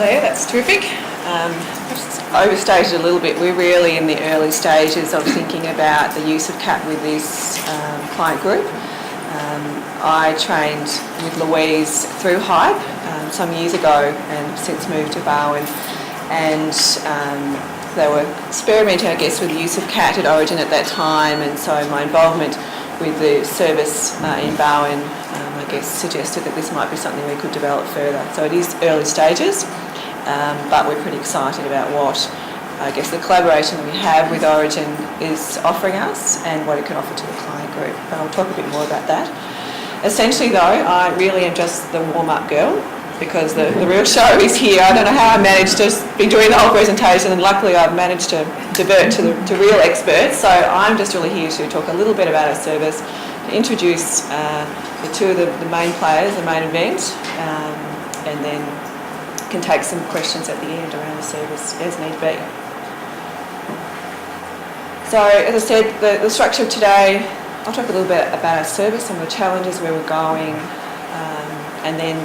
Claire, that's terrific. Overstated a little bit. We're really in the early stages of thinking about the use of CAT with this client group. I trained with Louise through HYPE some years ago and since moved to Barwon, and they were experimenting, I guess, with the use of CAT at Origin at that time, and so my involvement with the service in Barwon, I guess, suggested that this might be something we could develop further. So it is early stages, but we're pretty excited about what, I guess, the collaboration we have with Origin is offering us and what it can offer to the client group. But I'll talk a bit more about that. Essentially, though, I really am just the warm-up girl, because the real show is here. I don't know how I managed to be doing the whole presentation, and luckily I've managed to divert to real experts. So I'm just really here to talk a little bit about our service, to introduce the two of the main players, the main event, and then can take some questions at the end around the service as need be. So as I said, the structure of today, I'll talk a little bit about our service, some of the challenges, where we're going, and then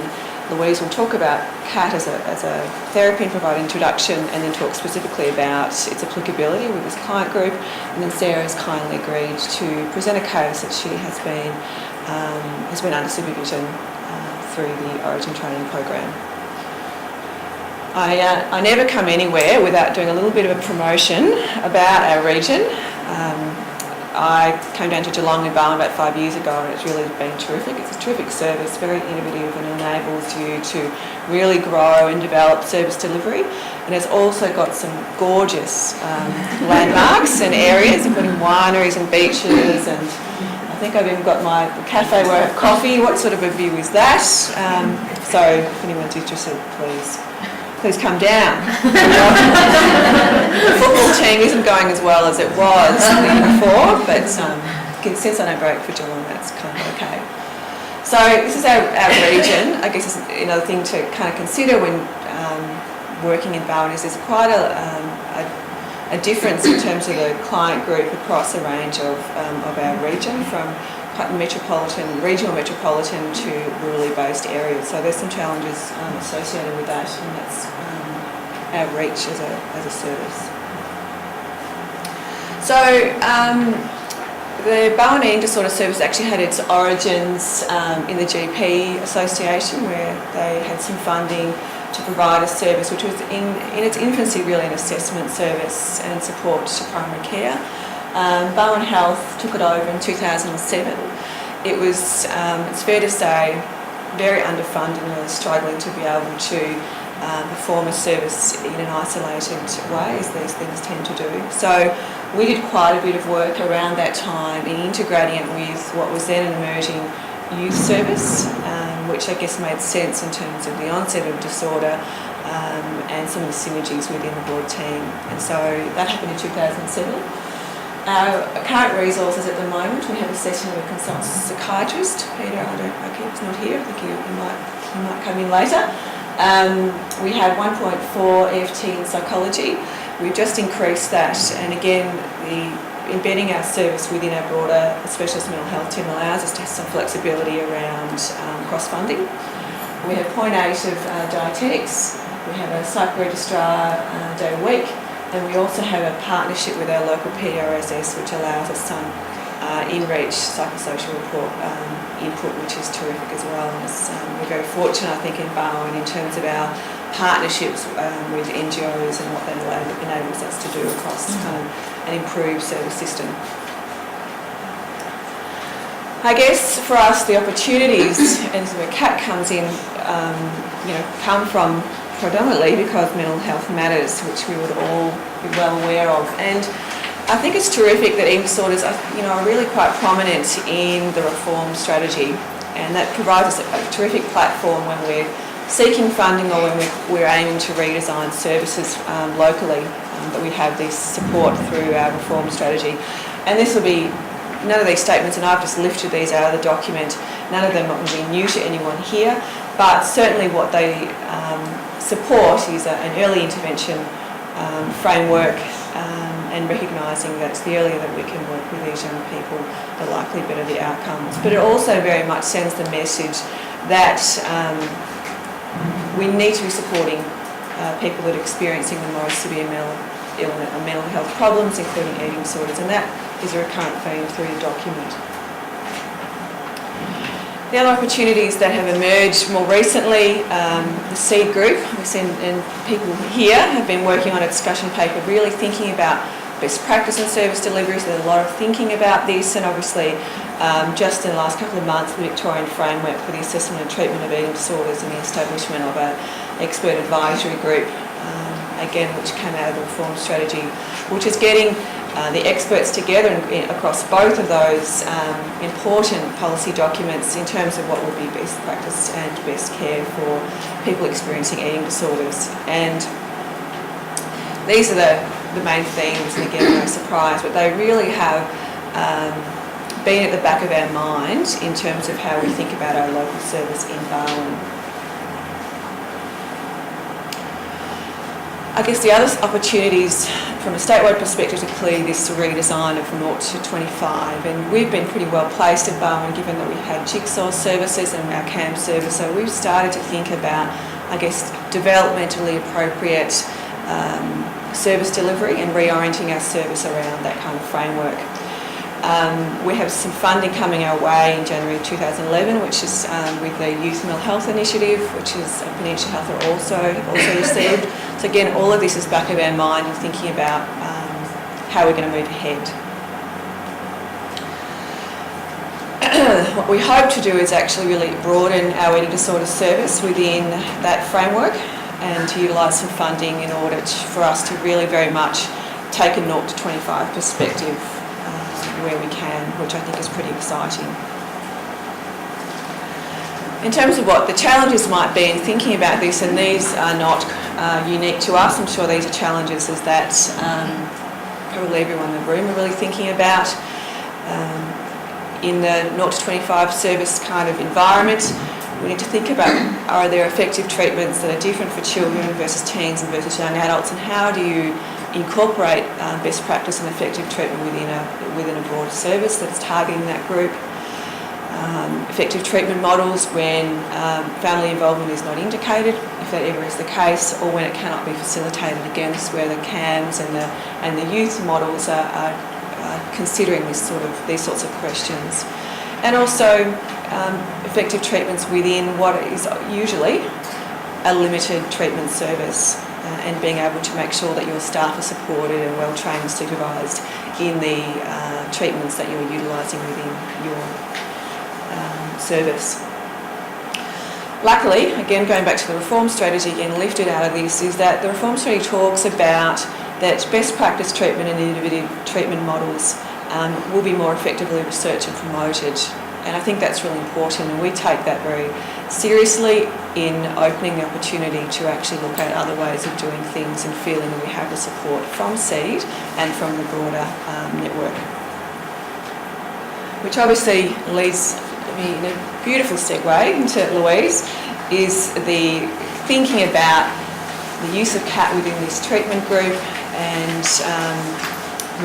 Louise will talk about CAT as a therapy and provide an introduction, and then talk specifically about its applicability with this client group. And then Sarah has kindly agreed to present a case that she has been under supervision through the Origin training program. I never come anywhere without doing a little bit of a promotion about our region. I came down to Geelong and Barwon about 5 years ago, and it's really been terrific. It's a terrific service, very innovative, and enables you to really grow and develop service delivery. And it's also got some gorgeous landmarks and areas, including wineries and beaches, and I think I've even got my cafe where I have coffee. What sort of a view is that? So if anyone's interested, please come down. The football team isn't going as well as it was the year before, but since I don't break for Geelong, that's kind of okay. So this is our region. I guess it's another thing to kind of consider when working in Barwon is there's quite a difference in terms of the client group across a range of our region, from quite regional metropolitan to rurally based areas. So there's some challenges associated with that, and that's our reach as a service. So the Barwon Eating Disorder Service actually had its origins in the GP Association, where they had some funding to provide a service which was in its infancy really an assessment service and support to primary care. Barwon Health took it over in 2007. It was, it's fair to say, very underfunded and really struggling to be able to perform a service in an isolated way, as these things tend to do. So we did quite a bit of work around that time in integrating it with what was then an emerging youth service, which I guess made sense in terms of the onset of disorder and some of the synergies within the board team. And so that happened in 2007. Our current resources at the moment, we have a session with a consultant psychiatrist. Peter, he's not here. I think he might come in later. We have 1.4 EFT in psychology. We've just increased that, and again, embedding our service within our broader specialist mental health team allows us to have some flexibility around cross-funding. We have 0.8 of dietetics. We have a psych registrar day a week. And we also have a partnership with our local PRSS, which allows us some in-reach psychosocial report input, which is terrific as well. And we're very fortunate, I think, in Barwon in terms of our partnerships with NGOs and what that enables us to do across kind of an improved service system. I guess for us, the opportunities, and where CAT comes in, come from predominantly because mental health matters, which we would all be well aware of. And I think it's terrific that eating disorders are really quite prominent in the reform strategy, and that provides us a terrific platform when we're seeking funding or when we're aiming to redesign services locally, that we have this support through our reform strategy. And this will be, none of these statements, and I've just lifted these out of the document, none of them will be new to anyone here, but certainly what they support is an early intervention framework, and recognising that it's the earlier that we can work with these young people, the likely better the outcomes. But it also very much sends the message that we need to be supporting people that are experiencing the most severe mental health problems, including eating disorders, and that is a recurrent theme through the document. The other opportunities that have emerged more recently, the SEED group, and people here have been working on a discussion paper really thinking about best practice and service delivery, so there's a lot of thinking about this, and obviously just in the last couple of months the Victorian framework for the assessment and treatment of eating disorders and the establishment of an expert advisory group, again which came out of the reform strategy, which is getting the experts together across both of those important policy documents in terms of what would be best practice and best care for people experiencing eating disorders. And these are the main themes, and again, no surprise, but they really have been at the back of our mind in terms of how we think about our local service in Barwon. I guess the other opportunities from a statewide perspective are clearly this redesign of 0 to 25, and we've been pretty well placed at Barwon given that we had Jigsaw services and our CAM service, so we've started to think about, I guess, developmentally appropriate service delivery and reorienting our service around that kind of framework. We have some funding coming our way in January 2011, which is with the Youth Mental Health Initiative, which is Peninsula Health are also received. So again, all of this is back of our mind and thinking about how we're going to move ahead. What we hope to do is actually really broaden our eating disorder service within that framework and to utilise some funding in order for us to really very much take a 0 to 25 perspective where we can, which I think is pretty exciting. In terms of what the challenges might be in thinking about this, and these are not unique to us, I'm sure these are challenges that probably everyone in the room are really thinking about. In the 0 to 25 service kind of environment, we need to think about, are there effective treatments that are different for children versus teens and versus young adults, and how do you incorporate best practice and effective treatment within a broader service that's targeting that group. Effective treatment models when family involvement is not indicated, if that ever is the case, or when it cannot be facilitated. Again, this is where the CAMS and the youth models are considering these sorts of questions. And also effective treatments within what is usually a limited treatment service, and being able to make sure that your staff are supported and well trained and supervised in the treatments that you're utilising within your service. Luckily, again going back to the reform strategy, again lifted out of this, is that the reform strategy talks about that best practice treatment and innovative treatment models will be more effectively researched and promoted. And I think that's really important, and we take that very seriously in opening the opportunity to actually look at other ways of doing things and feeling that we have the support from SEED and from the broader network. Which obviously leads me in a beautiful segue into Louise, is the thinking about the use of CAT within this treatment group and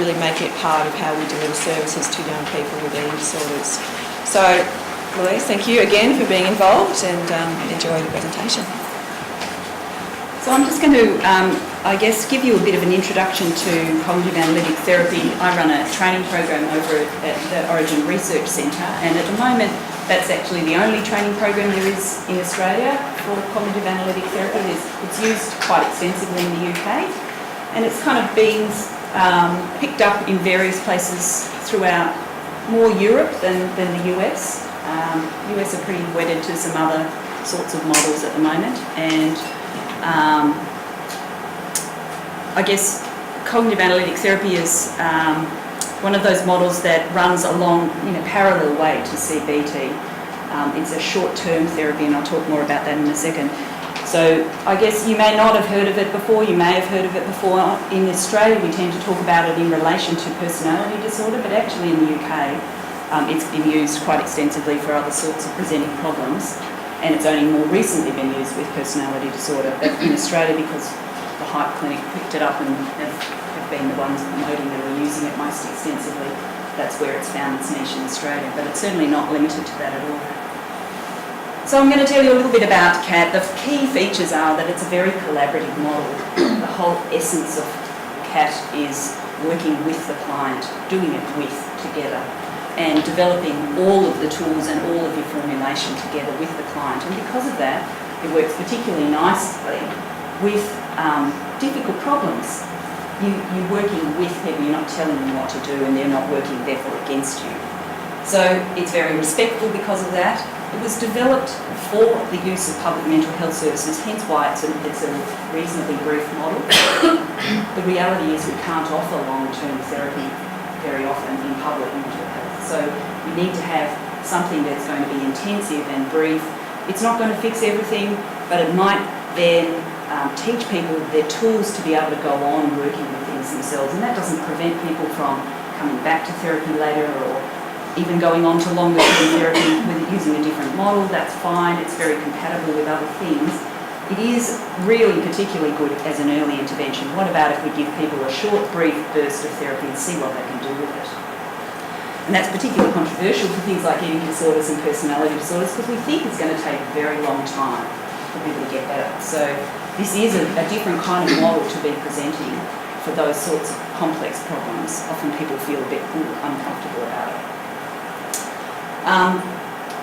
really making it part of how we deliver services to young people with eating disorders. So, Louise, thank you again for being involved, and enjoy the presentation. So I'm just going to, I guess, give you a bit of an introduction to cognitive analytic therapy. I run a training program over at the Origin Research Centre, and at the moment that's actually the only training program there is in Australia for cognitive analytic therapy. It's used quite extensively in the UK, and it's kind of been picked up in various places throughout more Europe than the US. US are pretty wedded to some other sorts of models at the moment, and I guess cognitive analytic therapy is one of those models that runs along in a parallel way to CBT. It's a short-term therapy, and I'll talk more about that in a second. So I guess you may not have heard of it before, you may have heard of it before. In Australia we tend to talk about it in relation to personality disorder, but actually in the UK it's been used quite extensively for other sorts of presenting problems, and it's only more recently been used with personality disorder. But in Australia, because the Hype Clinic picked it up and have been the ones promoting it or using it most extensively, that's where it's found its niche in Australia, but it's certainly not limited to that at all. So I'm going to tell you a little bit about CAT. The key features are that it's a very collaborative model. The whole essence of CAT is working with the client, doing it with together, and developing all of the tools and all of your formulation together with the client. And because of that, it works particularly nicely with difficult problems. You're working with people, you're not telling them what to do, and they're not working therefore against you. So it's very respectful because of that. It was developed for the use of public mental health services, hence why it's a reasonably brief model. The reality is we can't offer long-term therapy very often in public mental health. So you need to have something that's going to be intensive and brief. It's not going to fix everything, but it might then teach people their tools to be able to go on working with things themselves. And that doesn't prevent people from coming back to therapy later or even going on to longer term therapy with using a different model. That's fine. It's very compatible with other things. It is really particularly good as an early intervention. What about if we give people a short, brief burst of therapy and see what they can do with it? And that's particularly controversial for things like eating disorders and personality disorders, because we think it's going to take a very long time for people to get better. So this is a different kind of model to be presenting for those sorts of complex problems. Often people feel a bit uncomfortable about it.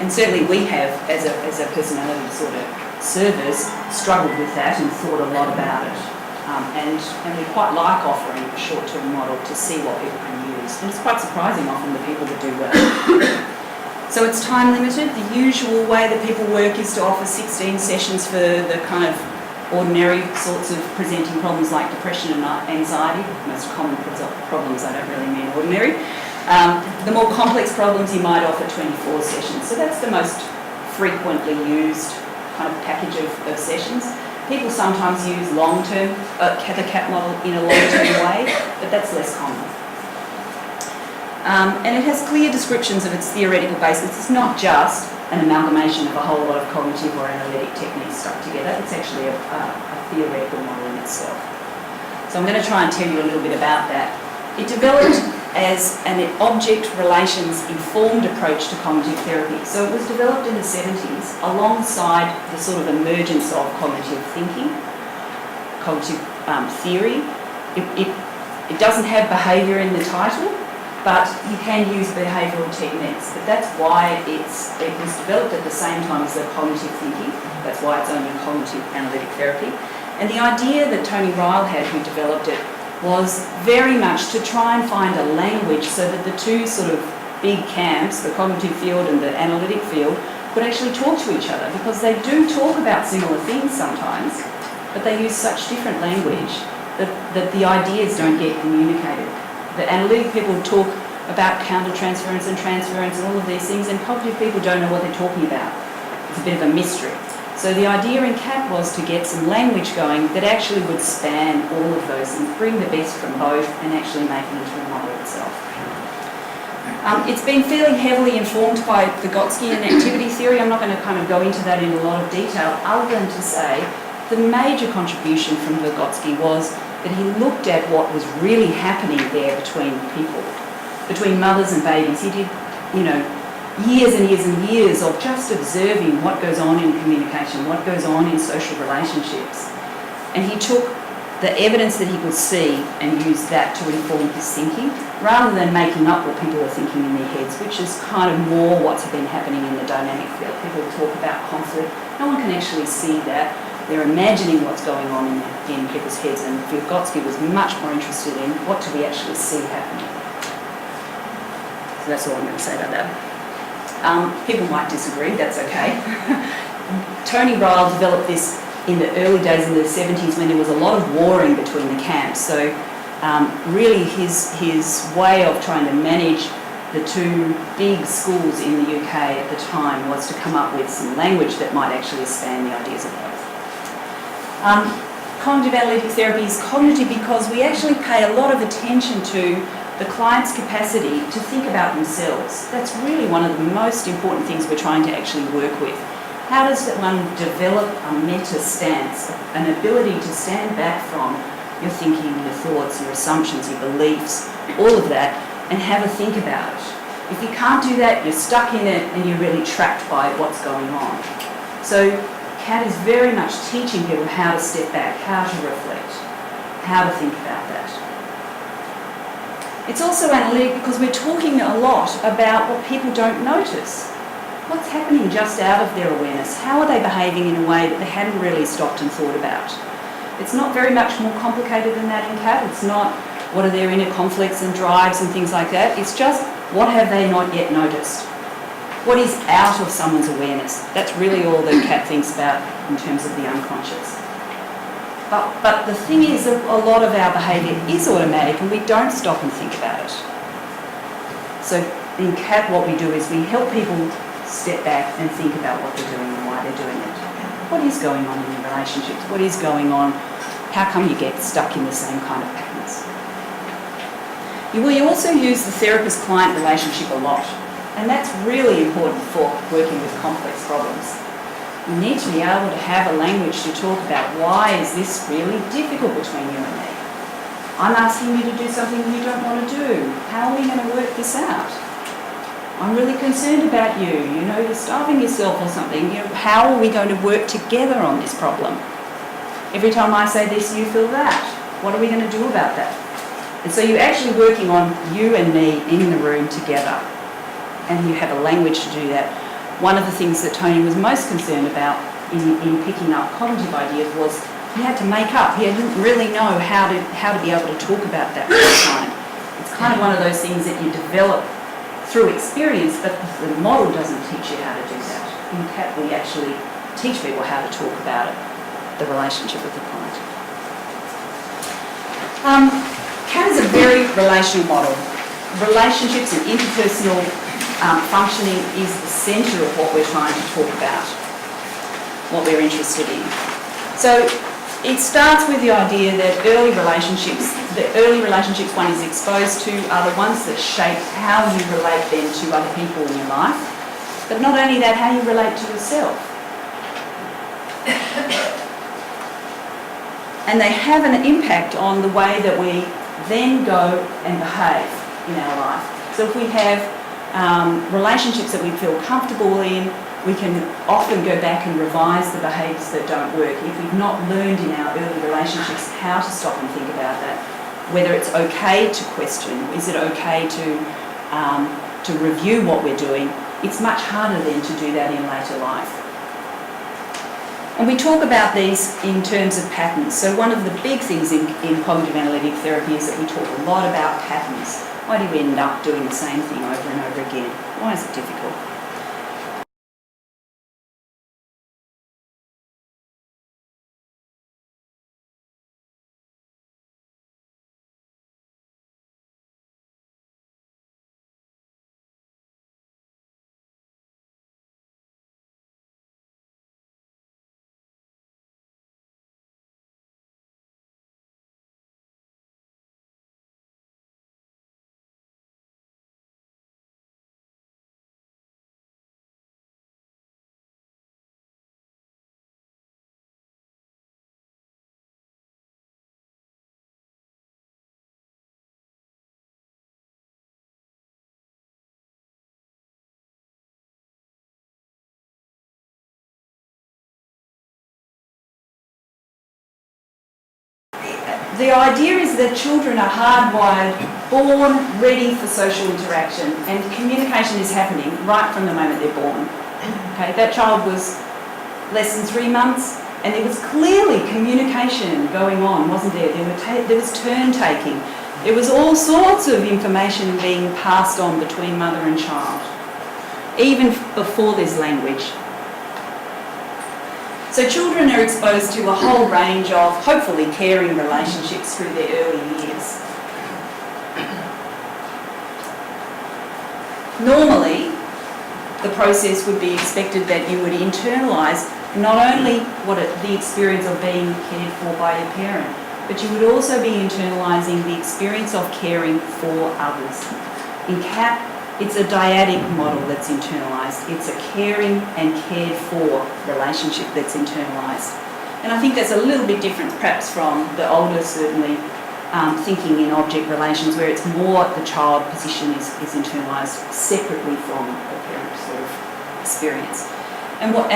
And certainly we have, as a personality disorder service, struggled with that and thought a lot about it. And we quite like offering a short-term model to see what people can use. And it's quite surprising often the people that do well. So it's time limited. The usual way that people work is to offer 16 sessions for the kind of ordinary sorts of presenting problems like depression and anxiety. Most common problems, I don't really mean ordinary. The more complex problems you might offer 24 sessions. So that's the most frequently used kind of package of sessions. People sometimes use long-term, the CAT model in a long-term way, but that's less common. And it has clear descriptions of its theoretical basis. It's not just an amalgamation of a whole lot of cognitive or analytic techniques stuck together. It's actually a theoretical model in itself. So I'm going to try and tell you a little bit about that. It developed as an object relations informed approach to cognitive therapy. So it was developed in the 70s alongside the sort of emergence of cognitive thinking, cognitive theory. It doesn't have behaviour in the title, but you can use behavioural techniques. But that's why it was developed at the same time as the cognitive thinking. That's why it's only cognitive analytic therapy. And the idea that Tony Ryle had, who developed it, was very much to try and find a language so that the two sort of big camps, the cognitive field and the analytic field, could actually talk to each other, because they do talk about similar things sometimes, but they use such different language that the ideas don't get communicated. The analytic people talk about countertransference and transference and all of these things, and cognitive people don't know what they're talking about. It's a bit of a mystery. So the idea in CAT was to get some language going that actually would span all of those and bring the best from both and actually make it into a model itself. It's been fairly heavily informed by Vygotskian activity theory. I'm not going to kind of go into that in a lot of detail, other than to say the major contribution from Vygotsky was that he looked at what was really happening there between people, between mothers and babies. He did, years and years and years of just observing what goes on in communication, what goes on in social relationships. And he took the evidence that he could see and used that to inform his thinking, rather than making up what people are thinking in their heads, which is kind of more what's been happening in the dynamic field. People talk about conflict. No one can actually see that. They're imagining what's going on in people's heads, and Vygotsky was much more interested in what do we actually see happening. So that's all I'm going to say about that. People might disagree, that's okay. Tony Ryle developed this in the early days in the 70s when there was a lot of warring between the camps. So really his way of trying to manage the two big schools in the UK at the time was to come up with some language that might actually span the ideas of both. Cognitive analytic therapy is cognitive because we actually pay a lot of attention to the client's capacity to think about themselves. That's really one of the most important things we're trying to actually work with. How does one develop a meta stance, an ability to stand back from your thinking, your thoughts, your assumptions, your beliefs, all of that, and have a think about it? If you can't do that, you're stuck in it and you're really trapped by what's going on. So CAT is very much teaching people how to step back, how to reflect, how to think about that. It's also analytic because we're talking a lot about what people don't notice. What's happening just out of their awareness? How are they behaving in a way that they hadn't really stopped and thought about? It's not very much more complicated than that in CAT. It's not what are their inner conflicts and drives and things like that. It's just what have they not yet noticed? What is out of someone's awareness? That's really all that CAT thinks about in terms of the unconscious. But the thing is that a lot of our behaviour is automatic and we don't stop and think about it. So in CAT what we do is we help people step back and think about what they're doing and why they're doing it. What is going on in your relationships? What is going on? How come you get stuck in the same kind of patterns? We also use the therapist-client relationship a lot, and that's really important for working with complex problems. You need to be able to have a language to talk about why is this really difficult between you and me? I'm asking you to do something you don't want to do. How are we going to work this out? I'm really concerned about you. You know, you're starving yourself or something. You know, how are we going to work together on this problem? Every time I say this, you feel that. What are we going to do about that? And so you're actually working on you and me in the room together. And you have a language to do that. One of the things that Tony was most concerned about in picking up cognitive ideas was he had to make up. He didn't really know how to be able to talk about that for the time. It's kind of one of those things that you develop through experience, but the model doesn't teach you how to do that. In CAT, we actually teach people how to talk about it, the relationship with the client. CAT is a very relational model. Relationships and interpersonal functioning is the centre of what we're trying to talk about, what we're interested in. So it starts with the idea that the early relationships one is exposed to are the ones that shape how you relate then to other people in your life, but not only that, how you relate to yourself. And they have an impact on the way that we then go and behave in our life. So if we have relationships that we feel comfortable in, we can often go back and revise the behaviours that don't work. If we've not learned in our early relationships how to stop and think about that, whether it's okay to question, is it okay to review what we're doing, it's much harder then to do that in later life. And we talk about these in terms of patterns. So one of the big things in cognitive analytic therapy is that we talk a lot about patterns. Why do we end up doing the same thing over and over again? Why is it difficult? The idea is that children are hardwired, born ready for social interaction, and communication is happening right from the moment they're born. Okay, that child was less than 3 months, and there was clearly communication going on, wasn't there? There was turn taking. There was all sorts of information being passed on between mother and child, even before there's language. So children are exposed to a whole range of, hopefully, caring relationships through their early years. Normally, the process would be expected that you would internalise not only the experience of being cared for by your parent, but you would also be internalising the experience of caring for others. In CAT, it's a dyadic model that's internalised. It's a caring and cared for relationship that's internalised. And I think that's a little bit different perhaps from the older, certainly, thinking in object relations, where it's more the child position is internalised separately from the parent sort of experience. And what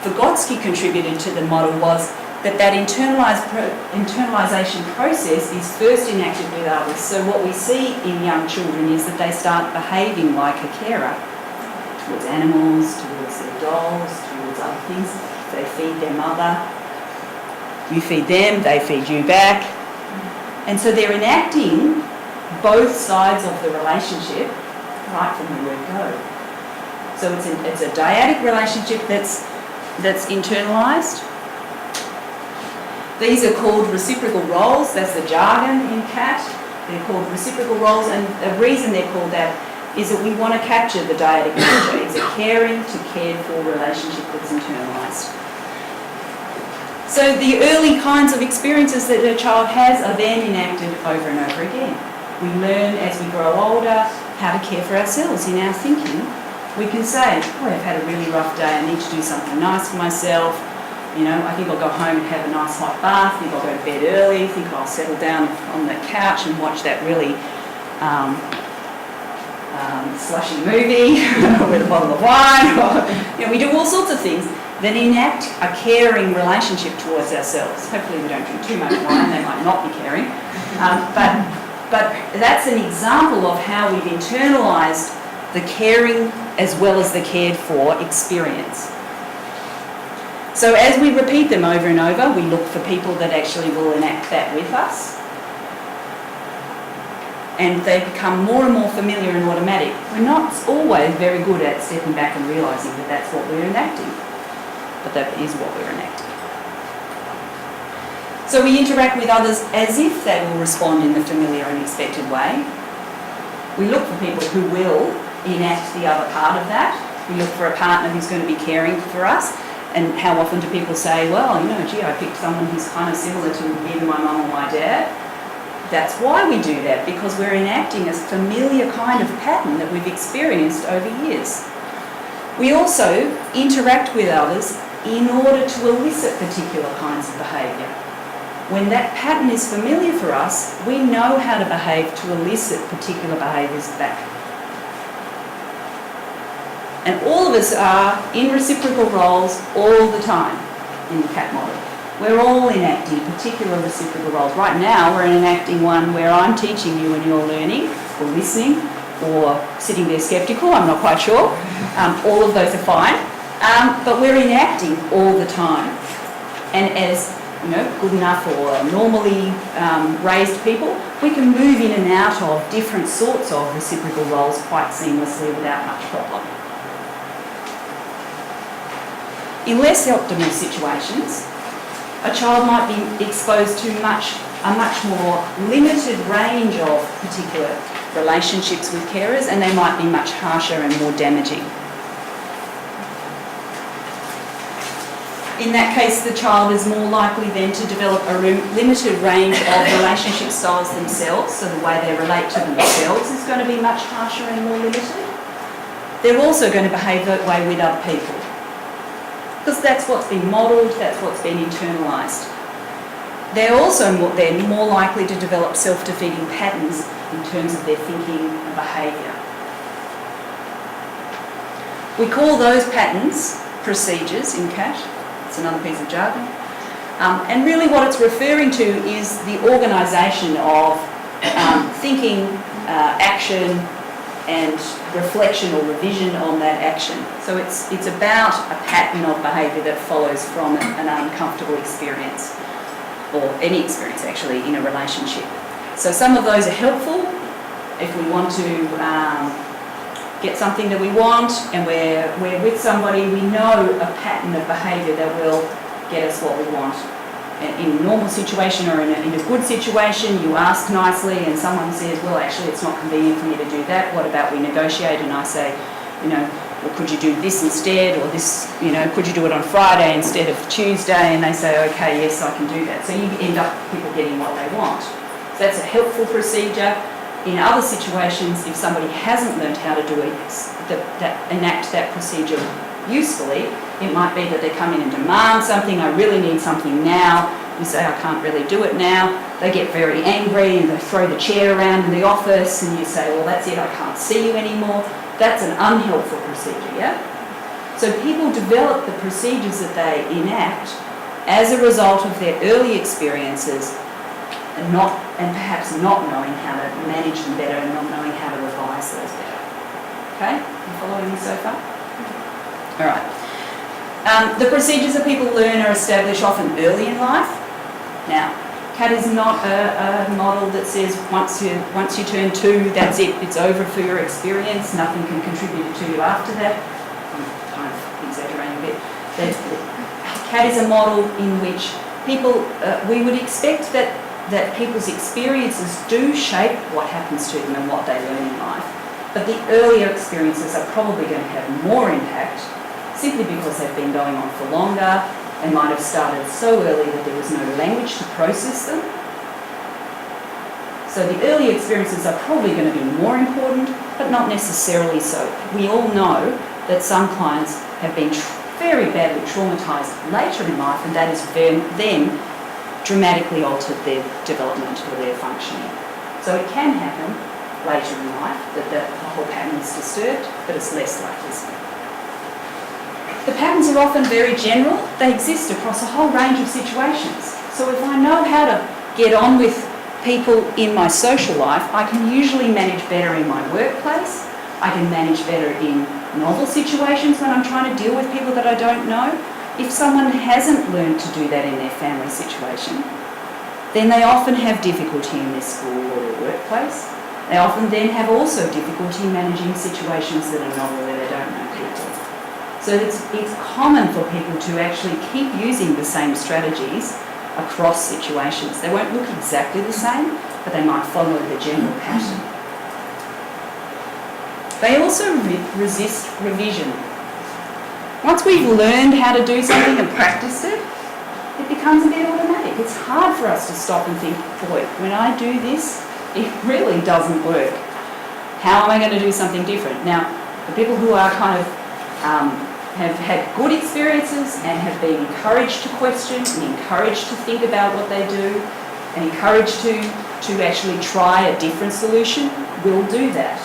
Vygotsky contributed to the model was that internalisation process is first enacted with others. So what we see in young children is that they start behaving like a carer towards animals, towards their dolls, towards other things. They feed their mother, you feed them, they feed you back. And so they're enacting both sides of the relationship right from the word go. So it's a dyadic relationship that's internalised. These are called reciprocal roles. That's the jargon in CAT. They're called reciprocal roles, and the reason they're called that is that we want to capture the dyadic nature. It's a caring to cared for relationship that's internalised. So the early kinds of experiences that a child has are then enacted over and over again. We learn as we grow older how to care for ourselves in our thinking. We can say, oh, I've had a really rough day, I need to do something nice for myself. You know, I think I'll go home and have a nice hot bath, I think I'll go to bed early, I think I'll settle down on the couch and watch that really slushy movie with a bottle of wine. Or, you know, we do all sorts of things that enact a caring relationship towards ourselves. Hopefully we don't drink too much wine, they might not be caring. But that's an example of how we've internalised the caring as well as the cared for experience. So as we repeat them over and over, we look for people that actually will enact that with us. And they become more and more familiar and automatic. We're not always very good at stepping back and realising that that's what we're enacting. But that is what we're enacting. So we interact with others as if they will respond in the familiar and expected way. We look for people who will enact the other part of that. We look for a partner who's going to be caring for us. And how often do people say, well, you know, gee, I picked someone who's kind of similar to either my mum or my dad. That's why we do that, because we're enacting a familiar kind of pattern that we've experienced over years. We also interact with others in order to elicit particular kinds of behaviour. When that pattern is familiar for us, we know how to behave to elicit particular behaviours back. And all of us are in reciprocal roles all the time in the CAT model. We're all enacting particular reciprocal roles. Right now we're enacting one where I'm teaching you and you're learning, or listening, or sitting there sceptical, I'm not quite sure. All of those are fine. But we're enacting all the time. And as good enough or normally raised people, we can move in and out of different sorts of reciprocal roles quite seamlessly without much problem. In less optimal situations, a child might be exposed to a much more limited range of particular relationships with carers, and they might be much harsher and more damaging. In that case, the child is more likely then to develop a limited range of relationship styles themselves, so the way they relate to themselves is going to be much harsher and more limited. They're also going to behave that way with other people, because that's what's been modelled, that's what's been internalised. They're also more likely to develop self-defeating patterns in terms of their thinking and behaviour. We call those patterns procedures in CAT. It's another piece of jargon. And really what it's referring to is the organisation of thinking, action, and reflection or revision on that action. So it's about a pattern of behaviour that follows from an uncomfortable experience, or any experience actually in a relationship. So some of those are helpful if we want to get something that we want and we're with somebody, we know a pattern of behaviour that will get us what we want. In a normal situation or in a good situation, you ask nicely and someone says, well, actually it's not convenient for me to do that, what about we negotiate? And I say, well, could you do this instead, or this, could you do it on Friday instead of Tuesday? And they say, okay, yes, I can do that. So you end up people getting what they want. So that's a helpful procedure. In other situations, if somebody hasn't learned how to do it, enact that procedure usefully, it might be that they come in and demand something, I really need something now, You say, I can't really do it now. They get very angry and they throw the chair around in the office, and you say, well, that's it, I can't see you anymore. That's an unhelpful procedure, yeah? So people develop the procedures that they enact as a result of their early experiences and perhaps not knowing how to manage them better and not knowing how to revise those better. Okay? You following me so far? All right. The procedures that people learn are established often early in life. Now, CAT is not a model that says once you turn 2, that's it, it's over for your experience, nothing can contribute to you after that. I'm kind of exaggerating a bit. CAT is a model in which people, we would expect that people's experiences do shape what happens to them and what they learn in life. But the earlier experiences are probably going to have more impact simply because they've been going on for longer. They might have started so early that there was no language to process them. So the early experiences are probably going to be more important, but not necessarily so. We all know that some clients have been very badly traumatised later in life, and that has then dramatically altered their development or their functioning. So it can happen later in life that the whole pattern is disturbed, but it's less likely so. The patterns are often very general. They exist across a whole range of situations. So if I know how to get on with people in my social life, I can usually manage better in my workplace. I can manage better in novel situations when I'm trying to deal with people that I don't know. If someone hasn't learned to do that in their family situation, then they often have difficulty in their school or their workplace. They often then have also difficulty managing situations that are novel where they don't know people. So it's common for people to actually keep using the same strategies across situations. They won't look exactly the same, but they might follow the general pattern. They also resist revision. Once we've learned how to do something and practiced it, it becomes a bit automatic. It's hard for us to stop and think, boy, when I do this, it really doesn't work. How am I going to do something different? Now, the people who are kind of have had good experiences and have been encouraged to question and encouraged to think about what they do and encouraged to actually try a different solution will do that.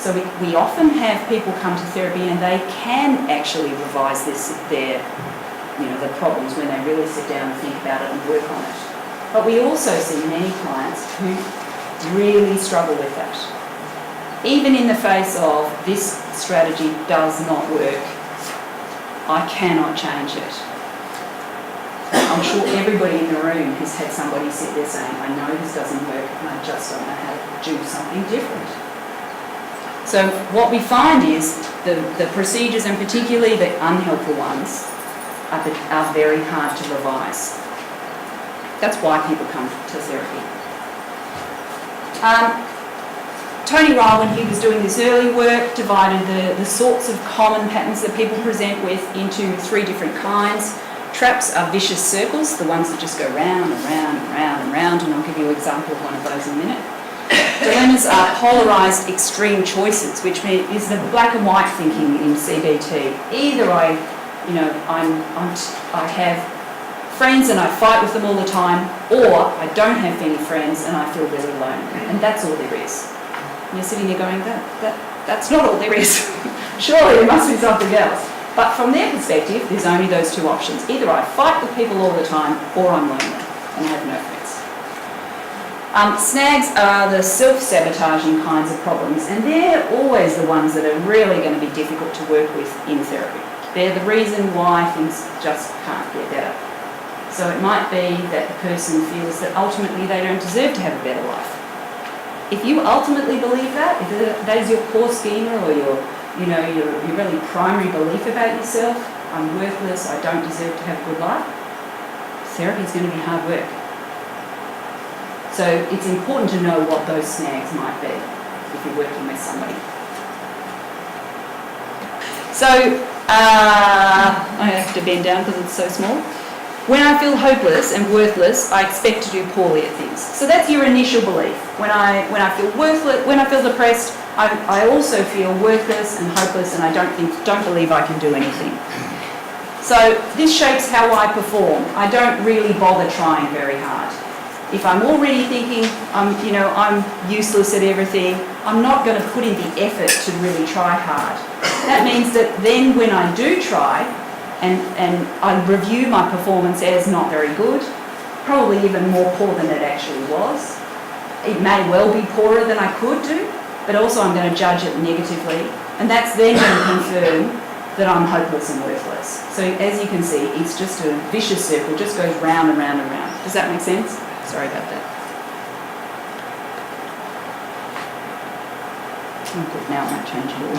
So we often have people come to therapy and they can actually revise the problems when they really sit down and think about it and work on it. But we also see many clients who really struggle with that. Even in the face of this strategy does not work, I cannot change it. I'm sure everybody in the room has had somebody sit there saying, I know this doesn't work and I just don't know how to do something different. So what we find is the procedures, and particularly the unhelpful ones, are very hard to revise. That's why people come to therapy. Tony Ryle, when he was doing this early work, divided the sorts of common patterns that people present with into 3 different kinds. Traps are vicious circles, the ones that just go round and round and round and round, and I'll give you an example of one of those in a minute. Dilemmas are polarised extreme choices, which is the black and white thinking in CBT. Either I have friends and I fight with them all the time, or I don't have any friends and I feel really lonely, and that's all there is. And you're sitting there going, that's not all there is. Surely there must be something else. But from their perspective, there's only those 2 options. Either I fight with people all the time, or I'm lonely and I have no friends. Snags are the self-sabotaging kinds of problems, and they're always the ones that are really going to be difficult to work with in therapy. They're the reason why things just can't get better. So it might be that the person feels that ultimately they don't deserve to have a better life. If you ultimately believe that, if that is your core schema or your really primary belief about yourself, I'm worthless, I don't deserve to have a good life, therapy is going to be hard work. So it's important to know what those snags might be if you're working with somebody. So I have to bend down because it's so small. When I feel hopeless and worthless, I expect to do poorly at things. So that's your initial belief. When I feel worthless, when I feel depressed, I also feel worthless and hopeless, and I don't believe I can do anything. So this shapes how I perform. I don't really bother trying very hard. If I'm already thinking I'm useless at everything, I'm not going to put in the effort to really try hard. That means that then when I do try and I review my performance as not very good, probably even more poor than it actually was. It may well be poorer than I could do, but also I'm going to judge it negatively, and that's then going to confirm that I'm hopeless and worthless. So as you can see, it's just a vicious circle, it just goes round and round and round. Does that make sense? Sorry about that. Oh, good, now it won't change at all.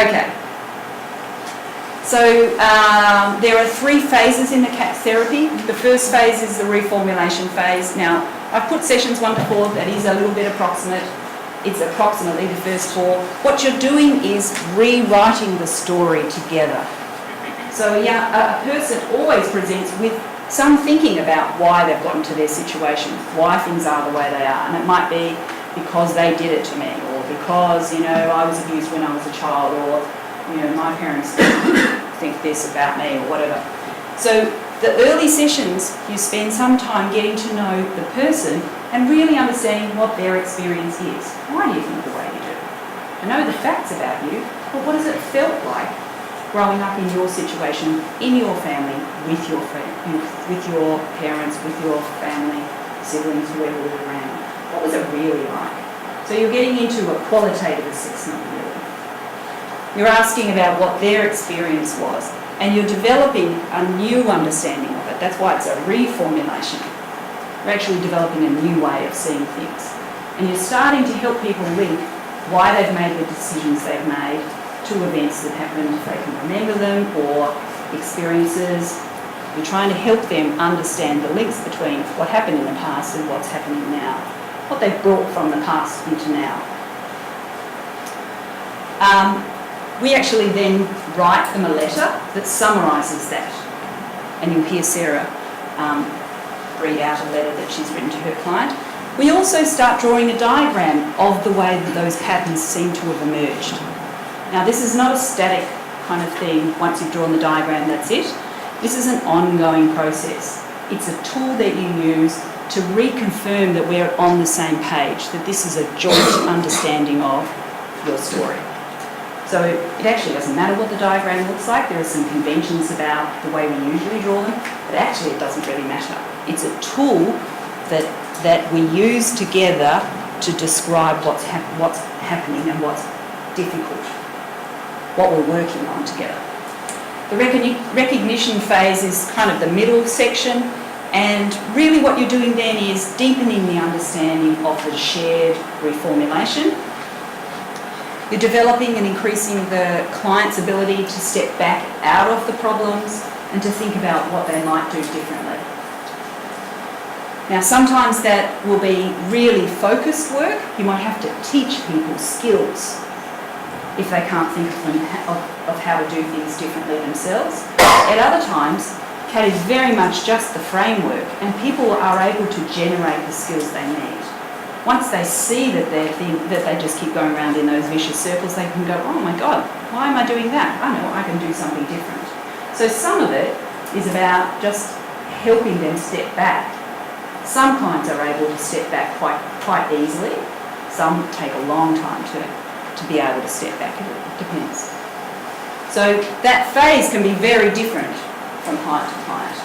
Okay. So there are 3 phases in the CAT therapy. The first phase is the reformulation phase. Now, I've put sessions 1 to 4, that is a little bit approximate. It's approximately the first 4. What you're doing is rewriting the story together. So a person always presents with some thinking about why they've gotten to their situation, why things are the way they are. And it might be because they did it to me, or because, I was abused when I was a child, or, my parents think this about me, or whatever. So the early sessions, you spend some time getting to know the person and really understanding what their experience is. Why do you think the way you do? I know the facts about you, but what has it felt like growing up in your situation, in your family, with your parents, with your family, siblings, whoever was around? What was it really like? So you're getting into a qualitative assessment, really. You're asking about what their experience was, and you're developing a new understanding of it. That's why it's a reformulation. You're actually developing a new way of seeing things. And you're starting to help people link why they've made the decisions they've made to events that happened, if they can remember them, or experiences. You're trying to help them understand the links between what happened in the past and what's happening now, what they've brought from the past into now. We actually then write them a letter that summarises that. And you'll hear Sarah read out a letter that she's written to her client. We also start drawing a diagram of the way that those patterns seem to have emerged. Now, this is not a static kind of thing. Once you've drawn the diagram, that's it. This is an ongoing process. It's a tool that you use to reconfirm that we're on the same page, that this is a joint understanding of your story. So it actually doesn't matter what the diagram looks like. There are some conventions about the way we usually draw them, but actually it doesn't really matter. It's a tool that we use together to describe what's happening and what's difficult, what we're working on together. The recognition phase is kind of the middle section, and really what you're doing then is deepening the understanding of the shared reformulation. You're developing and increasing the client's ability to step back out of the problems and to think about what they might do differently. Now, sometimes that will be really focused work. You might have to teach people skills if they can't think of how to do things differently themselves. At other times, CAT is very much just the framework, and people are able to generate the skills they need. Once they see that they just keep going around in those vicious circles, they can go, oh my God, why am I doing that? I know I can do something different. So some of it is about just helping them step back. Some clients are able to step back quite easily. Some take a long time to be able to step back. It depends. So that phase can be very different from client to client.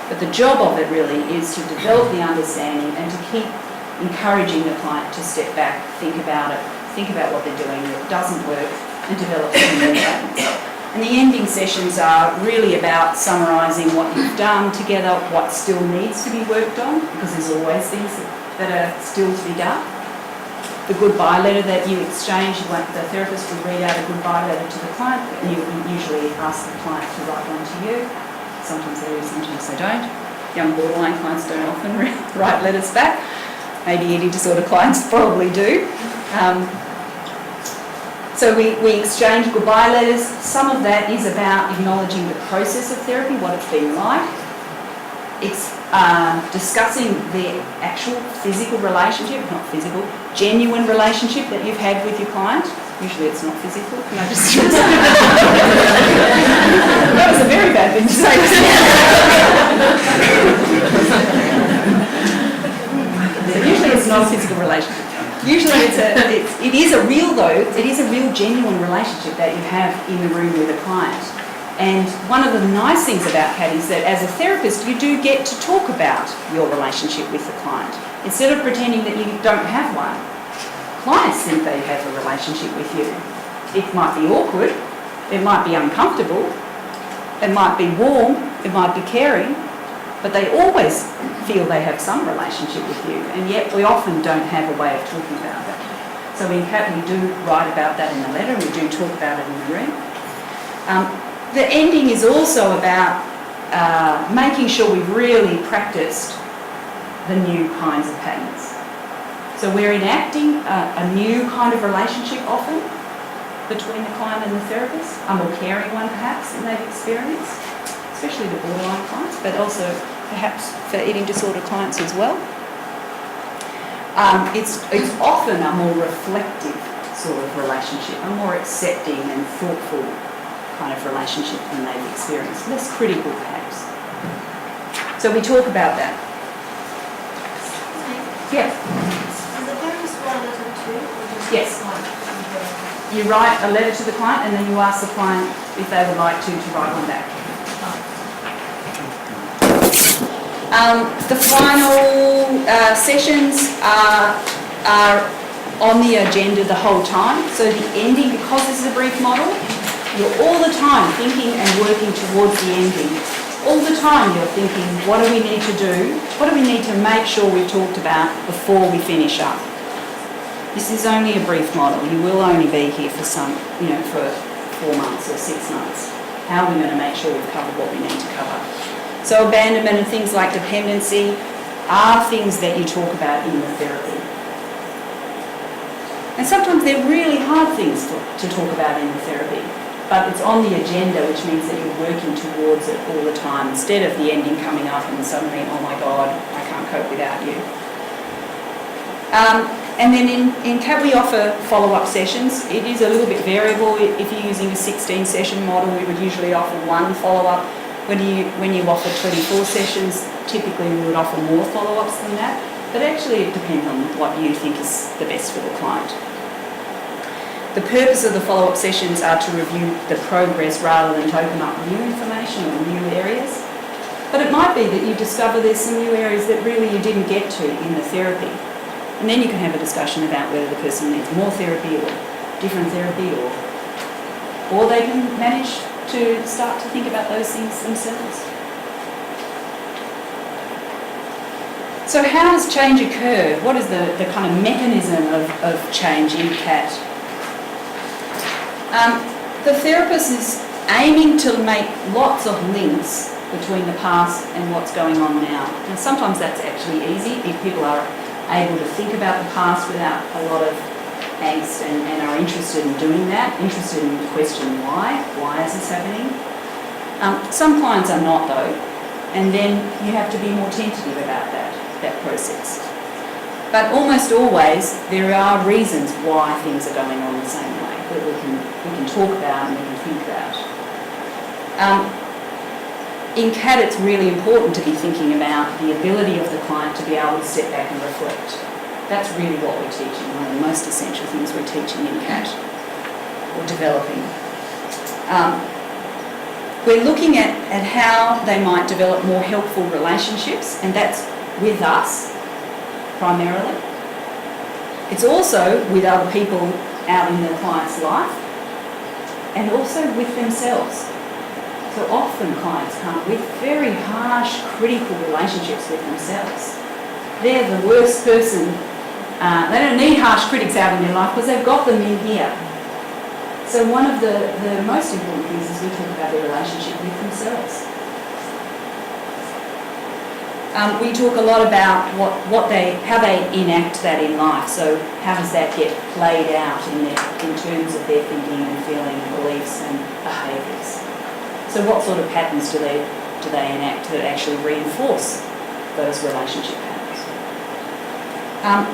But the job of it really is to develop the understanding and to keep encouraging the client to step back, think about it, think about what they're doing, what doesn't work, and develop some new things. And the ending sessions are really about summarising what you've done together, what still needs to be worked on, because there's always things that are still to be done. The goodbye letter that you exchange, the therapist will read out a goodbye letter to the client, and you usually ask the client to write one to you. Sometimes they do, sometimes they don't. Young borderline clients don't often write letters back. Maybe eating disorder clients probably do. So we exchange goodbye letters. Some of that is about acknowledging the process of therapy, what it's been like. It's discussing the actual physical relationship, not physical, genuine relationship that you've had with your client. Usually it's not physical. Can I just That was a very bad thing to say. So usually it's not a physical relationship. Usually it is a real genuine relationship that you have in the room with a client. And one of the nice things about CAT is that as a therapist, you do get to talk about your relationship with the client. Instead of pretending that you don't have one, clients think they have a relationship with you. It might be awkward, it might be uncomfortable, it might be warm, it might be caring, but they always feel they have some relationship with you, and yet we often don't have a way of talking about that. So in CAT we do write about that in the letter, and we do talk about it in the room. The ending is also about making sure we've really practiced the new kinds of patterns. So we're enacting a new kind of relationship often between the client and the therapist, a more caring one perhaps than they've experienced, especially the borderline clients, but also perhaps for eating disorder clients as well. It's often a more reflective sort of relationship, a more accepting and thoughtful kind of relationship than they've experienced, less critical perhaps. So we talk about that. Yes. Does the therapist write a letter too, or just Yes. the client? You write a letter to the client and then you ask the client if they would like to write one back. The final sessions are on the agenda the whole time. So the ending, because this is a brief model, you're all the time thinking and working towards the ending. All the time you're thinking, what do we need to do? What do we need to make sure we've talked about before we finish up? This is only a brief model. You will only be here for for 4 months or 6 months. How are we going to make sure we've covered what we need to cover? So abandonment and things like dependency are things that you talk about in the therapy. And sometimes they're really hard things to talk about in the therapy, but it's on the agenda, which means that you're working towards it all the time, instead of the ending coming up and suddenly, oh my God, I can't cope without you. And then in CAT we offer follow-up sessions. It is a little bit variable. If you're using a 16-session model, we would usually offer one follow-up. When you offer 24 sessions, typically we would offer more follow-ups than that. But actually it depends on what you think is the best for the client. The purpose of the follow-up sessions are to review the progress rather than to open up new information or new areas. But it might be that you discover there's some new areas that really you didn't get to in the therapy. And then you can have a discussion about whether the person needs more therapy or different therapy, or they can manage to start to think about those things themselves. So how does change occur? What is the kind of mechanism of change in CAT? The therapist is aiming to make lots of links between the past and what's going on now. And sometimes that's actually easy if people are able to think about the past without a lot of angst and are interested in doing that, interested in the question why is this happening? Some clients are not though, and then you have to be more tentative about that process. But almost always there are reasons why things are going on the same way that we can talk about and we can think about. In CAT it's really important to be thinking about the ability of the client to be able to step back and reflect. That's really what we're teaching, one of the most essential things we're teaching in CAT, or developing. We're looking at how they might develop more helpful relationships, and that's with us, primarily. It's also with other people out in the client's life, and also with themselves. So often clients come with very harsh, critical relationships with themselves. They're the worst person. They don't need harsh critics out in their life because they've got them in here. So one of the most important things is we talk about their relationship with themselves. We talk a lot about how they enact that in life. So how does that get played out in terms of their thinking and feeling, beliefs and behaviours? So what sort of patterns do they enact that actually reinforce those relationship patterns?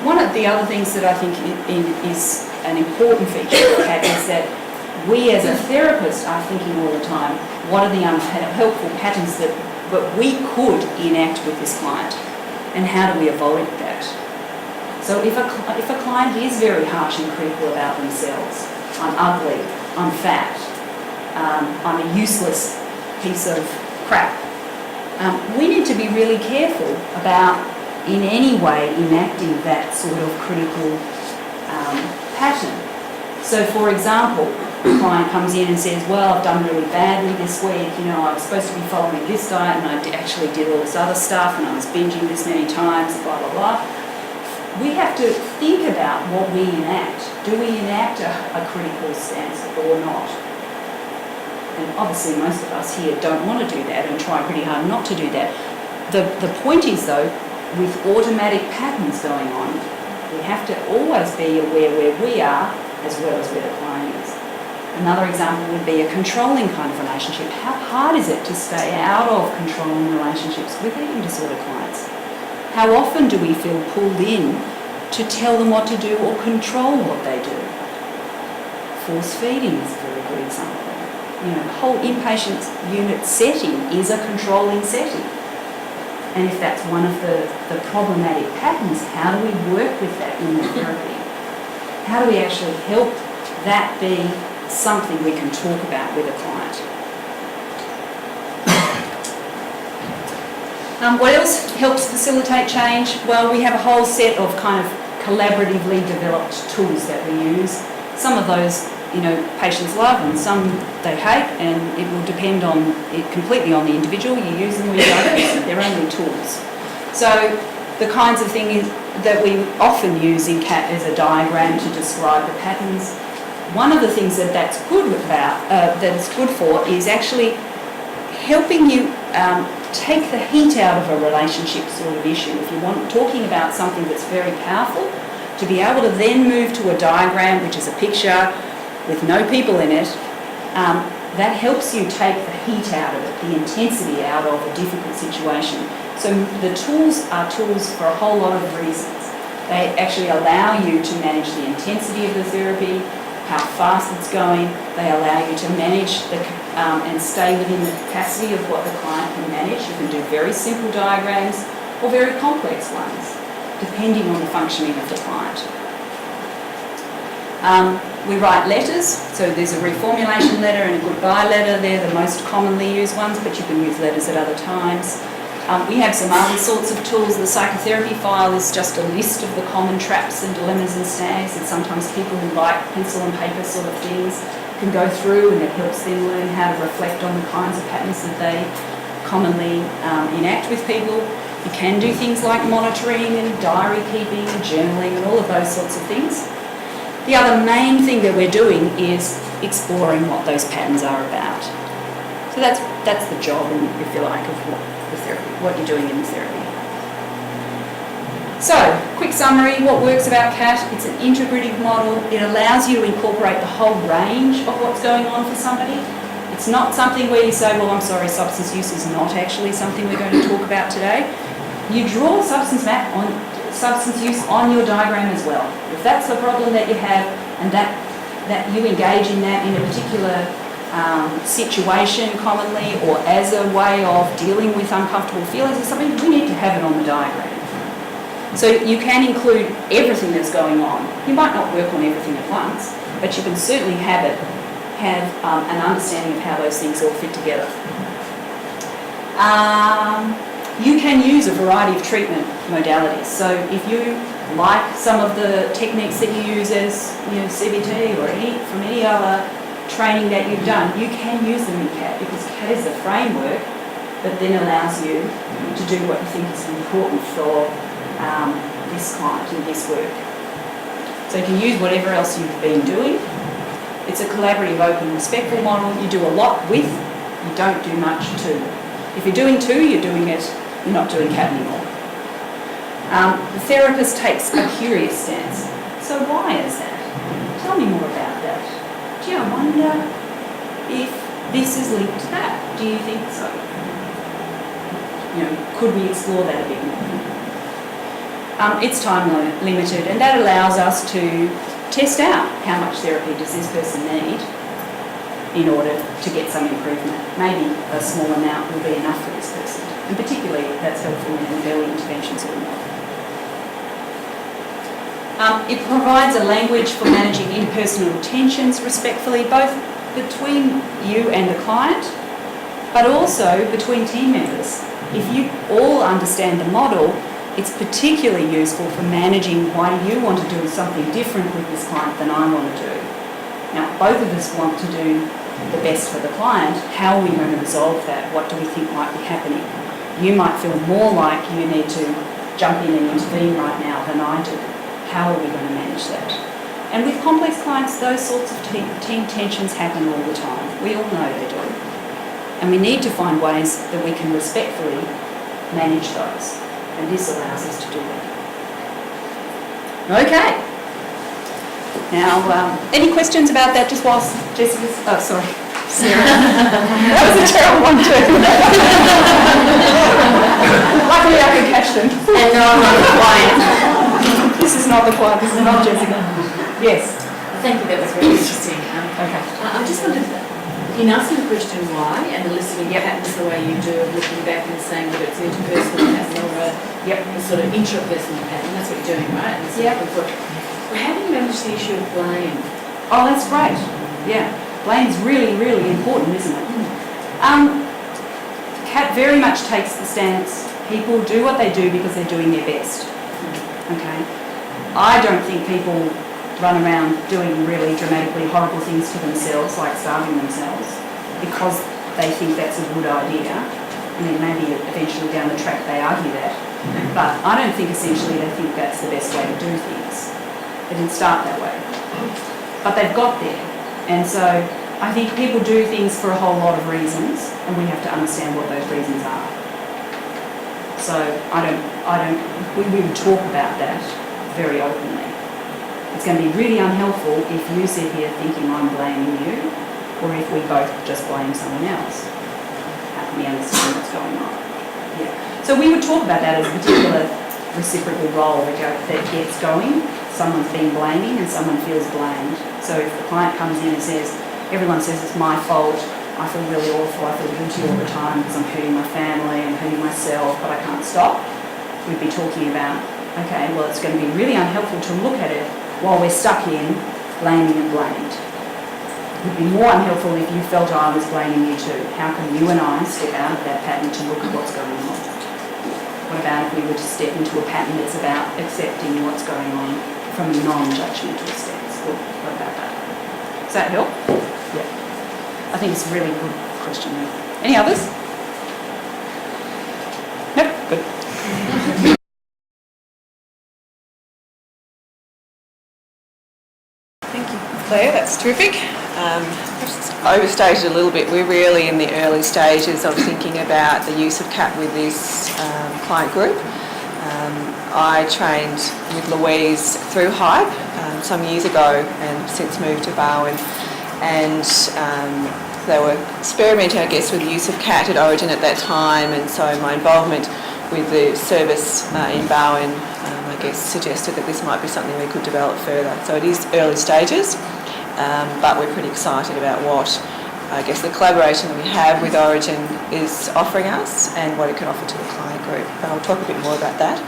One of the other things that I think is an important feature of CAT is that we as a therapist are thinking all the time, what are the unhelpful patterns that we could enact with this client, and how do we avoid that? So if a client is very harsh and critical about themselves, I'm ugly, I'm fat, I'm a useless piece of crap, we need to be really careful about in any way enacting that sort of critical pattern. So for example, the client comes in and says, well, I've done really badly this week, I was supposed to be following this diet and I actually did all this other stuff and I was binging this many times, blah, blah, blah. We have to think about what we enact. Do we enact a critical stance or not? And obviously most of us here don't want to do that and try pretty hard not to do that. The point is though, with automatic patterns going on, we have to always be aware where we are as well as where the client is. Another example would be a controlling kind of relationship. How hard is it to stay out of controlling relationships with eating disorder clients? How often do we feel pulled in to tell them what to do or control what they do? Force feeding is a very good example. The whole inpatient unit setting is a controlling setting. And if that's one of the problematic patterns, how do we work with that in the therapy? How do we actually help that be something we can talk about with a client? What else helps facilitate change? Well, we have a whole set of kind of collaboratively developed tools that we use. Some of those, patients love and some they hate, and it will depend on it completely on the individual. You use them or you don't use them. They're only tools. So the kinds of things that we often use in CAT is a diagram to describe the patterns. One of the things that's good for is actually helping you take the heat out of a relationship sort of issue. If you want talking about something that's very powerful, to be able to then move to a diagram, which is a picture with no people in it, that helps you take the heat out of it, the intensity out of a difficult situation. So the tools are tools for a whole lot of reasons. They actually allow you to manage the intensity of the therapy, how fast it's going. They allow you to manage and stay within the capacity of what the client can manage. You can do very simple diagrams or very complex ones, depending on the functioning of the client. We write letters, so there's a reformulation letter and a goodbye letter. They're the most commonly used ones, but you can use letters at other times. We have some other sorts of tools. The psychotherapy file is just a list of the common traps and dilemmas and snags, and sometimes people who like pencil and paper sort of things can go through, and it helps them learn how to reflect on the kinds of patterns that they commonly enact with people. You can do things like monitoring and diary keeping and journaling and all of those sorts of things. The other main thing that we're doing is exploring what those patterns are about. So that's the job, if you like, of what you're doing in the therapy. So, quick summary, what works about CAT? It's an integrative model. It allows you to incorporate the whole range of what's going on for somebody. It's not something where you say, well, I'm sorry, substance use is not actually something we're going to talk about today. You draw a substance use on your diagram as well. If that's the problem that you have and that you engage in that in a particular situation commonly or as a way of dealing with uncomfortable feelings or something, we need to have it on the diagram. So you can include everything that's going on. You might not work on everything at once, but you can certainly have an understanding of how those things all fit together. You can use a variety of treatment modalities. So if you like some of the techniques that you use as CBT or from any other training that you've done, you can use them in CAT because CAT is a framework that then allows you to do what you think is important for this client and this work. So you can use whatever else you've been doing. It's a collaborative, open, respectful model. You do a lot with, you don't do much to. If you're doing two, you're not doing CAT anymore. The therapist takes a curious stance. So why is that? Tell me more about that. Gee, I wonder if this is linked to that. Do you think so? Could we explore that a bit more? It's time limited, and that allows us to test out how much therapy does this person need, in order to get some improvement. Maybe a small amount will be enough for this person, and particularly that's helpful in an early intervention sort of model. It provides a language for managing interpersonal tensions respectfully, both between you and the client, but also between team members. If you all understand the model, it's particularly useful for managing why you want to do something different with this client than I want to do. Now, both of us want to do the best for the client. How are we going to resolve that? What do we think might be happening? You might feel more like you need to jump in and intervene right now than I do. How are we going to manage that? And with complex clients, those sorts of team tensions happen all the time. We all know they do. And we need to find ways that we can respectfully manage those. And this allows us to do that. Okay. Now, any questions about that just whilst Jessica's... Oh, sorry. Sarah. That was a terrible one too. Luckily I could catch them. And no, I'm not the client. This is not the client, this is not Jessica. Yes. Thank you, that was very interesting. Okay. I just wanted, in asking the question why and eliciting patterns the way you do, of looking back and saying that it's an interpersonal pattern or a sort of intrapersonal pattern, that's what you're doing, right? And so well, how do you manage the issue of blame? Oh, that's great. Yeah. Blame's really, really important, isn't it? Kat very much takes the stance, people do what they do because they're doing their best. Okay? I don't think people run around doing really dramatically horrible things to themselves, like starving themselves, because they think that's a good idea. And then maybe eventually down the track they argue that. But I don't think essentially they think that's the best way to do things. They didn't start that way. But they've got there. And so I think people do things for a whole lot of reasons, and we have to understand what those reasons are. So we would talk about that very openly. It's going to be really unhelpful if you sit here thinking I'm blaming you, or if we both just blame someone else. How can we understand what's going on? Yeah. So we would talk about that as a particular reciprocal role that gets going. Someone's been blaming and someone feels blamed. So if the client comes in and says, everyone says it's my fault, I feel really awful, I feel guilty all the time because I'm hurting my family, I'm hurting myself, but I can't stop, we'd be talking about, okay, well it's going to be really unhelpful to look at it while we're stuck in blaming and blamed. It would be more unhelpful if you felt I was blaming you too. How can you and I step out of that pattern to look at what's going on? What about if we were to step into a pattern that's about accepting what's going on from a non-judgmental stance? What about that? Does that help? Yeah. I think it's a really good question. Any others? Nope. Good. Thank you, Claire. That's terrific. Just overstated a little bit. We're really in the early stages of thinking about the use of CAT with this client group. I trained with Louise through HYPE some years ago and since moved to Barwon, and they were experimenting, I guess, with the use of CAT at Origin at that time, and so my involvement with the service in Barwon, I guess, suggested that this might be something we could develop further. So it is early stages, but we're pretty excited about what, I guess, the collaboration that we have with Origin is offering us and what it can offer to the client group. But I'll talk a bit more about that.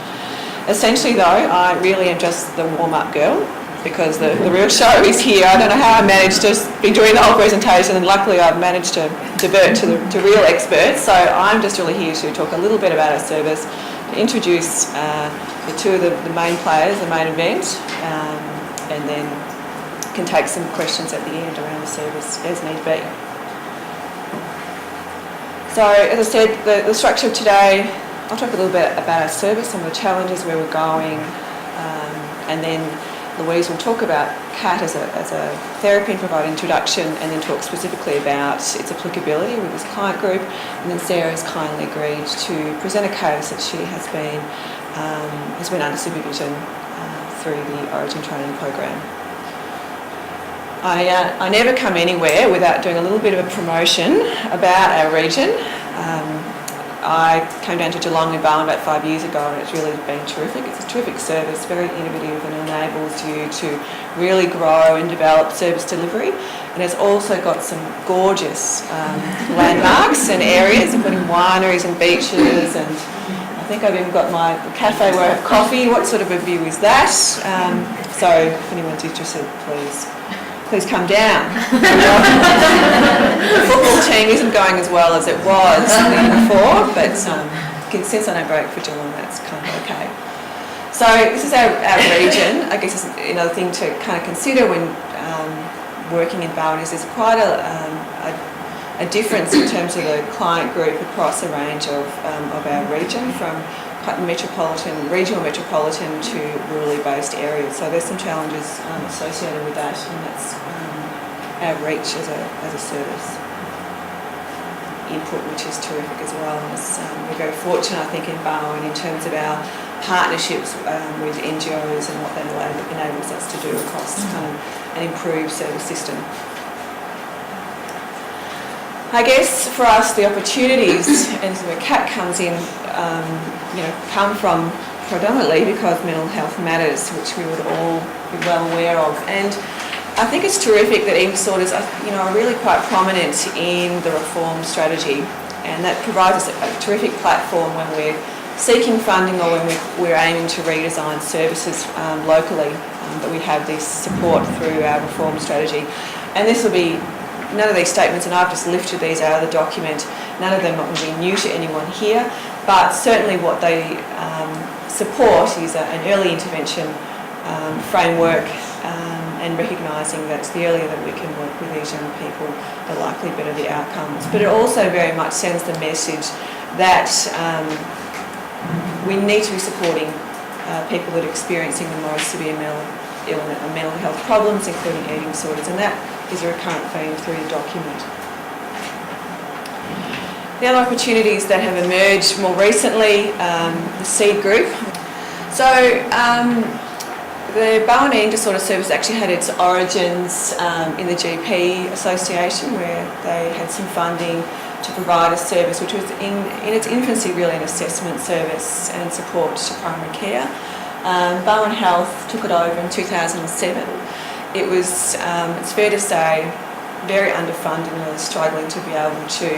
Essentially, though, I really am just the warm-up girl because the real show is here. I don't know how I managed to be doing the whole presentation, and luckily I've managed to divert to real experts. So I'm just really here to talk a little bit about our service, to introduce the two of the main players, the main event, and then can take some questions at the end around the service as need be. So, as I said, the structure of today, I'll talk a little bit about our service, some of the challenges, where we're going, and then Louise will talk about CAT as a therapy and provide an introduction, and then talk specifically about its applicability with this client group. And then Sarah has kindly agreed to present a case that she has been under supervision through the Origin training program. I never come anywhere without doing a little bit of a promotion about our region. I came down to Geelong and Barwon about 5 years ago, and it's really been terrific. It's a terrific service, very innovative, and enables you to really grow and develop service delivery. And it's also got some gorgeous landmarks and areas, including wineries and beaches, and I think I've even got my cafe where I have coffee. What sort of a view is that? So if anyone's interested, please come down. The football team isn't going as well as it was before, but since I don't break for Geelong, that's kind of okay. So this is our region. I guess it's another thing to kind of consider when working in Barwon is there's quite a difference in terms of the client group across a range of our region, from quite regional metropolitan to rurally based areas. So there's some challenges associated with that, and that's our reach as a service input, which is terrific as well. And we're very fortunate, I think, in Barwon in terms of our partnerships with NGOs and what that enables us to do across kind of an improved service system. I guess for us the opportunities, and where CAT comes in, come from predominantly because mental health matters, which we would all be well aware of. And I think it's terrific that eating disorders are really quite prominent in the reform strategy, and that provides us a terrific platform when we're seeking funding or when we're aiming to redesign services locally, that we have this support through our reform strategy. And this will be, none of these statements, and I've just lifted these out of the document, none of them will be new to anyone here, but certainly what they support is an early intervention framework, and recognising that the earlier that we can work with these young people, the likely better the outcomes. But it also very much sends the message that we need to be supporting people that are experiencing the most severe mental health problems, including eating disorders, and that is a recurrent theme through the document. The other opportunities that have emerged more recently, the SEED group. So the Barwon Eating Disorder Service actually had its origins in the GP Association, where they had some funding to provide a service which was in its infancy really an assessment service and support to primary care. Barwon Health took it over in 2007. It was, it's fair to say, very underfunded and really struggling to be able to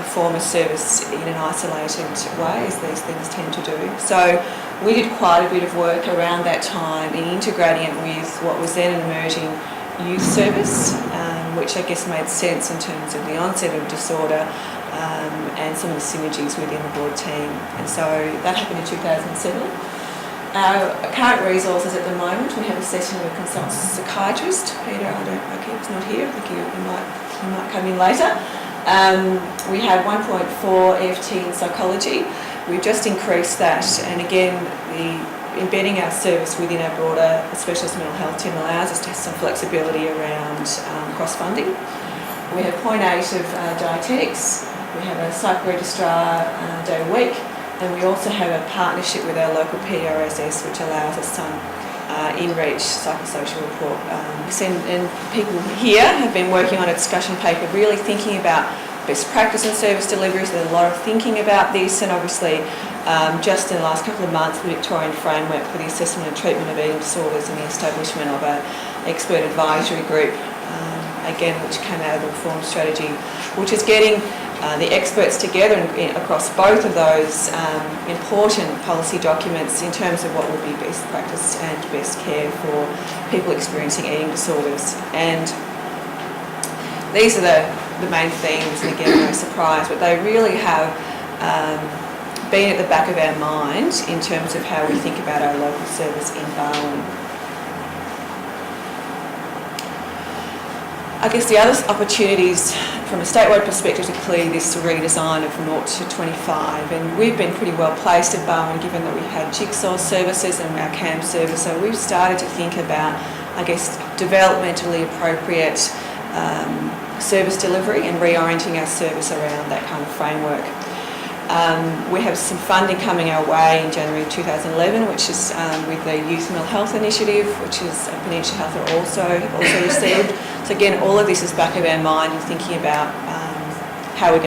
perform a service in an isolated way, as these things tend to do. So we did quite a bit of work around that time in integrating it with what was then an emerging youth service, which I guess made sense in terms of the onset of disorder and some of the synergies within the broad team. And so that happened in 2007. Our current resources at the moment, we have a session with a consultant psychiatrist. Peter, he's not here. I think he might come in later. We have 1.4 EFT in psychology. We've just increased that, and again, embedding our service within our broader specialist mental health team allows us to have some flexibility around cross-funding. We have 0.8 of dietetics. We have a psych registrar day a week, and we also have a partnership with our local PRSS, which allows us some in-reach psychosocial report. And people here have been working on a discussion paper really thinking about best practice in service delivery, so there's a lot of thinking about this, and obviously just in the last couple of months the Victorian framework for the assessment and treatment of eating disorders and the establishment of an expert advisory group, again which came out of the reform strategy, which is getting the experts together across both of those important policy documents in terms of what would be best practice and best care for people experiencing eating disorders. And these are the main themes, and again, no surprise, but they really have been at the back of our mind in terms of how we think about our local service in Barwon. I guess the other opportunities from a statewide perspective are clearly this redesign of 0 to 25, and we've been pretty well placed at Barwon given that we had jigsaw services and our CAM service, so we've started to think about, I guess, developmentally appropriate service delivery and reorienting our service around that kind of framework. We have some funding coming our way in January 2011, which is with the Youth Mental Health Initiative, which is Peninsula Health are also received. So again, all of this is back of our mind and thinking about how we're going